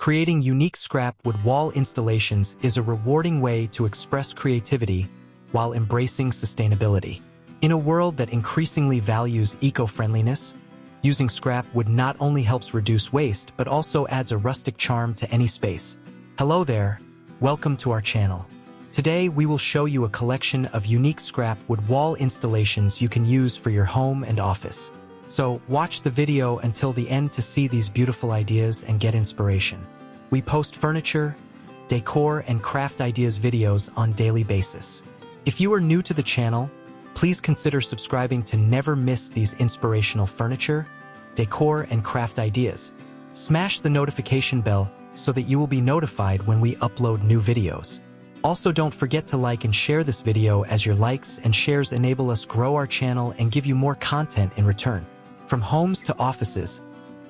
Creating unique scrap wood wall installations is a rewarding way to express creativity while embracing sustainability. In a world that increasingly values eco-friendliness, using scrap wood not only helps reduce waste but also adds a rustic charm to any space. Hello there, welcome to our channel. Today we will show you a collection of unique scrap wood wall installations you can use for your home and office. So watch the video until the end to see these beautiful ideas and get inspiration. We post furniture, decor, and craft ideas videos on a daily basis. If you are new to the channel, please consider subscribing to never miss these inspirational furniture, decor, and craft ideas. Smash the notification bell so that you will be notified when we upload new videos. Also, don't forget to like and share this video, as your likes and shares enable us grow our channel and give you more content in return. From homes to offices,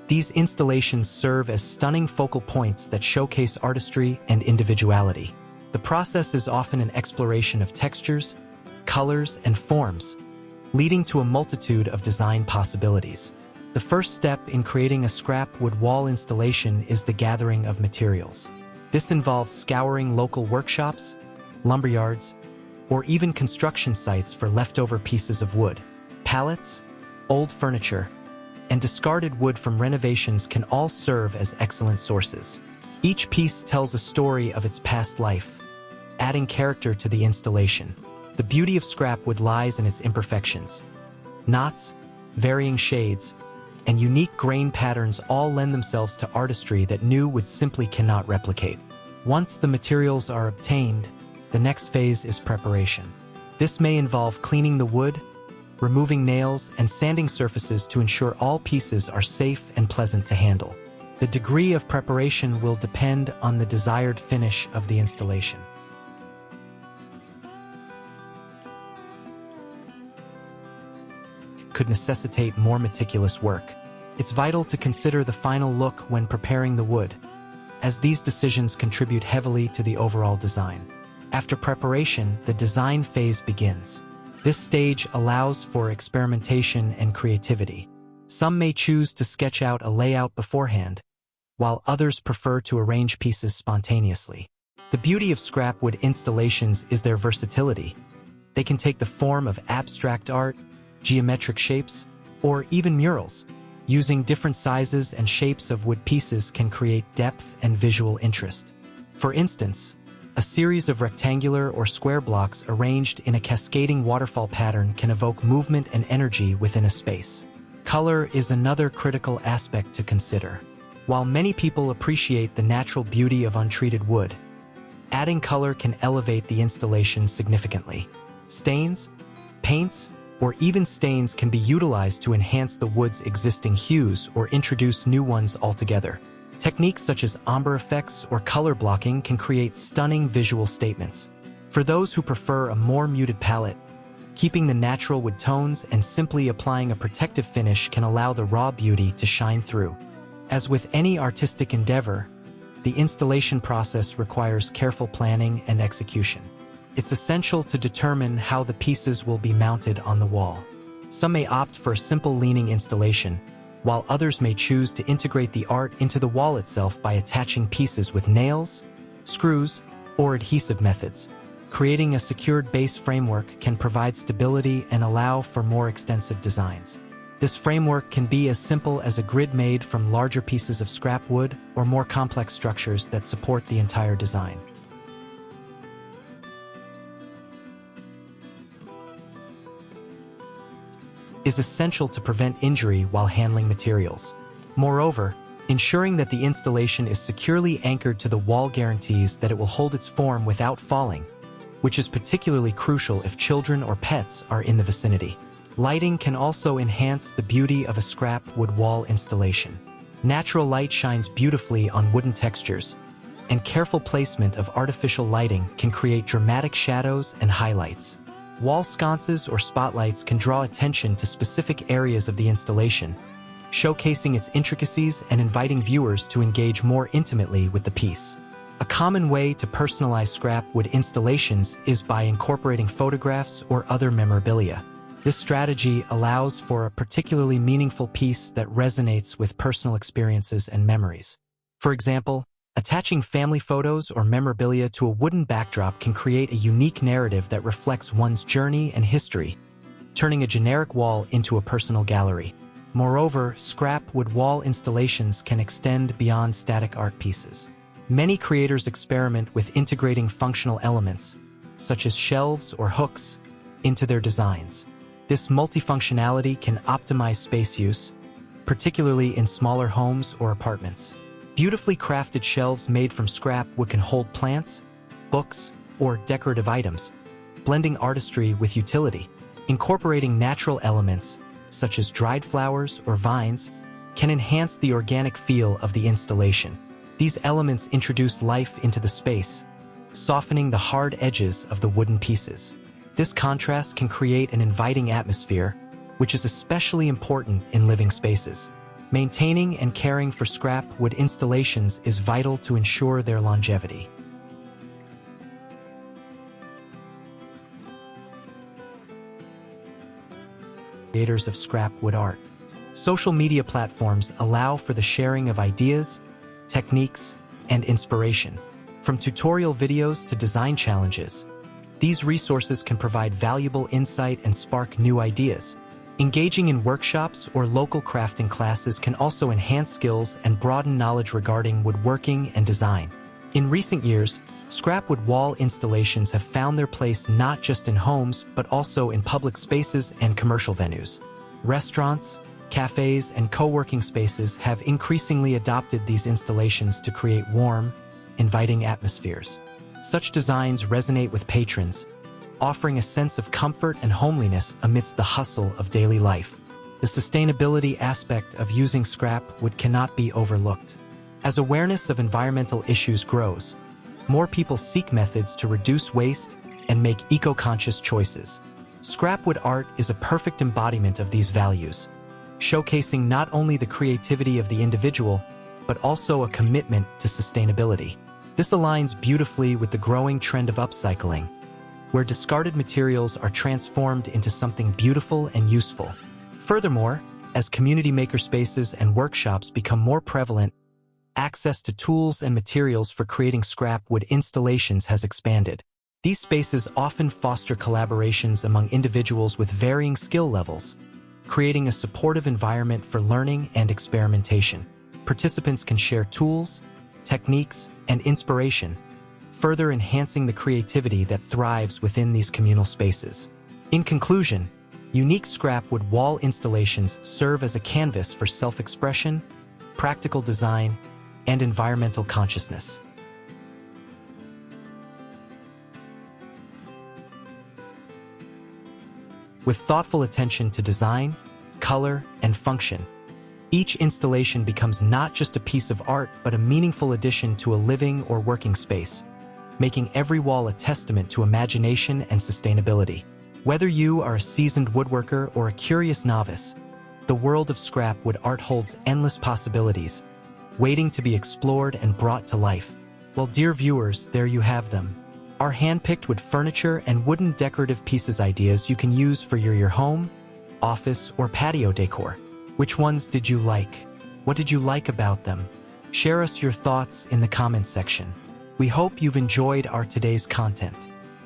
these installations serve as stunning focal points that showcase artistry and individuality. The process is often an exploration of textures, colors, and forms, leading to a multitude of design possibilities. The first step in creating a scrap wood wall installation is the gathering of materials. This involves scouring local workshops, lumberyards, or even construction sites for leftover pieces of wood. Pallets, old furniture, and discarded wood from renovations can all serve as excellent sources. Each piece tells a story of its past life, adding character to the installation. The beauty of scrap wood lies in its imperfections. Knots, varying shades, and unique grain patterns all lend themselves to artistry that new wood simply cannot replicate. Once the materials are obtained, the next phase is preparation. This may involve cleaning the wood, removing nails, and sanding surfaces to ensure all pieces are safe and pleasant to handle. The degree of preparation will depend on the desired finish of the installation. Could necessitate more meticulous work. It's vital to consider the final look when preparing the wood, as these decisions contribute heavily to the overall design. After preparation, the design phase begins. This stage allows for experimentation and creativity. Some may choose to sketch out a layout beforehand, while others prefer to arrange pieces spontaneously. The beauty of scrap wood installations is their versatility. They can take the form of abstract art, geometric shapes, or even murals. Using different sizes and shapes of wood pieces can create depth and visual interest. For instance, a series of rectangular or square blocks arranged in a cascading waterfall pattern can evoke movement and energy within a space. Color is another critical aspect to consider. While many people appreciate the natural beauty of untreated wood, adding color can elevate the installation significantly. Stains, paints, or even stains can be utilized to enhance the wood's existing hues or introduce new ones altogether. Techniques such as ombre effects or color blocking can create stunning visual statements. For those who prefer a more muted palette, keeping the natural wood tones and simply applying a protective finish can allow the raw beauty to shine through. As with any artistic endeavor, the installation process requires careful planning and execution. It's essential to determine how the pieces will be mounted on the wall. Some may opt for a simple leaning installation, while others may choose to integrate the art into the wall itself by attaching pieces with nails, screws, or adhesive methods. Creating a secured base framework can provide stability and allow for more extensive designs. This framework can be as simple as a grid made from larger pieces of scrap wood or more complex structures that support the entire design. Is essential to prevent injury while handling materials. Moreover, ensuring that the installation is securely anchored to the wall guarantees that it will hold its form without falling, which is particularly crucial if children or pets are in the vicinity. Lighting can also enhance the beauty of a scrap wood wall installation. Natural light shines beautifully on wooden textures, and careful placement of artificial lighting can create dramatic shadows and highlights. Wall sconces or spotlights can draw attention to specific areas of the installation, showcasing its intricacies and inviting viewers to engage more intimately with the piece. A common way to personalize scrap wood installations is by incorporating photographs or other memorabilia. This strategy allows for a particularly meaningful piece that resonates with personal experiences and memories. For example, Attaching family photos or memorabilia to a wooden backdrop can create a unique narrative that reflects one's journey and history, turning a generic wall into a personal gallery. Moreover, scrap wood wall installations can extend beyond static art pieces. Many creators experiment with integrating functional elements, such as shelves or hooks, into their designs. This multifunctionality can optimize space use, particularly in smaller homes or apartments. Beautifully crafted shelves made from scrap wood can hold plants, books, or decorative items, blending artistry with utility. Incorporating natural elements, such as dried flowers or vines, can enhance the organic feel of the installation. These elements introduce life into the space, softening the hard edges of the wooden pieces. This contrast can create an inviting atmosphere, which is especially important in living spaces. Maintaining and caring for scrap wood installations is vital to ensure their longevity. Creators of scrap wood art. Social media platforms allow for the sharing of ideas, techniques, and inspiration. From tutorial videos to design challenges, these resources can provide valuable insight and spark new ideas. Engaging in workshops or local crafting classes can also enhance skills and broaden knowledge regarding woodworking and design. In recent years, scrap wood wall installations have found their place not just in homes, but also in public spaces and commercial venues. Restaurants, cafes, and co-working spaces have increasingly adopted these installations to create warm, inviting atmospheres. Such designs resonate with patrons, offering a sense of comfort and homeliness amidst the hustle of daily life. The sustainability aspect of using scrap wood cannot be overlooked. As awareness of environmental issues grows, more people seek methods to reduce waste and make eco-conscious choices. Scrap wood art is a perfect embodiment of these values, showcasing not only the creativity of the individual, but also a commitment to sustainability. This aligns beautifully with the growing trend of upcycling, where discarded materials are transformed into something beautiful and useful. Furthermore, as community makerspaces and workshops become more prevalent, access to tools and materials for creating scrap wood installations has expanded. These spaces often foster collaborations among individuals with varying skill levels, creating a supportive environment for learning and experimentation. Participants can share tools, techniques, and inspiration, further enhancing the creativity that thrives within these communal spaces. In conclusion, unique scrap wood wall installations serve as a canvas for self-expression, practical design, and environmental consciousness. With thoughtful attention to design, color, and function, each installation becomes not just a piece of art but a meaningful addition to a living or working space, making every wall a testament to imagination and sustainability. Whether you are a seasoned woodworker or a curious novice, the world of scrap wood art holds endless possibilities, waiting to be explored and brought to life. Well, dear viewers, there you have them. Our hand-picked wood furniture and wooden decorative pieces ideas you can use for your home, office, or patio decor. Which ones did you like? What did you like about them? Share us your thoughts in the comments section. We hope you've enjoyed our today's content.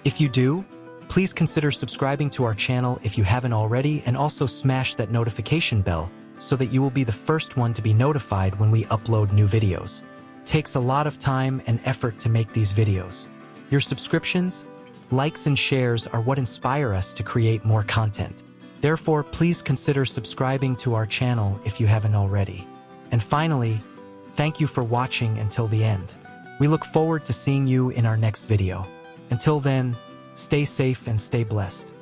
If you do, please consider subscribing to our channel if you haven't already, and also smash that notification bell so that you will be the first one to be notified when we upload new videos. It takes a lot of time and effort to make these videos. Your subscriptions, likes, and shares are what inspire us to create more content. Therefore, please consider subscribing to our channel if you haven't already. And finally, thank you for watching until the end. We look forward to seeing you in our next video. Until then, stay safe and stay blessed.